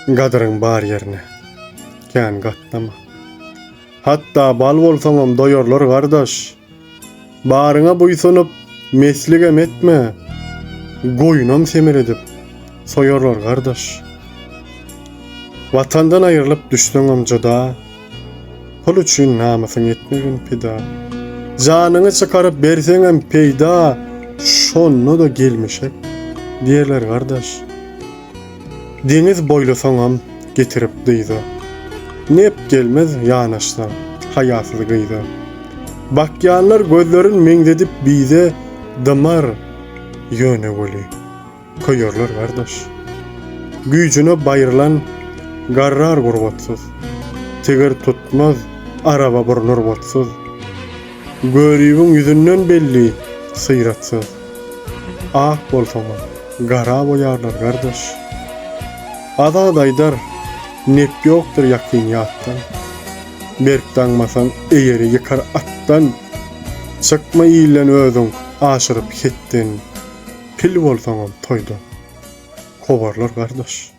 Gadırın bar yerine. Kän gatlama. Hatta bal bolsaňam doýarlar gardaş. Baryňa buýsunup mesligem etme. Goýunam semir edip soýarlar gardaş. Watandan aýrylyp düşseňem joda. Pul üçin namasyň etmegin pida. Janyňy çykaryp berseňem peýda. Şonno da gelmişek diýerler gardaş. Deniz boýlasaňam getirip dyýdy. Nep gelmez ýanaşsa haýasyz gyýdy. Bakýanlar gözlerin meňzedip bize dymar ýöne boli. Koýarlar gardaş. Güýjüne baýrylan garrar gurbatsyz. Teger tutmaz araba burnur batsyz. Görýüň ýüzünden belli syýratsyz. Ak bolsaňam gara boýarlar gardaş. Adadaýdar nep ýokdur ýakynýatdan. Berkdanmasaň eýeri ýykar atdan. Çykma ýylan özüň aşyryp ketdin. Pil bolsaňam toýda. Kowarlar gardaş.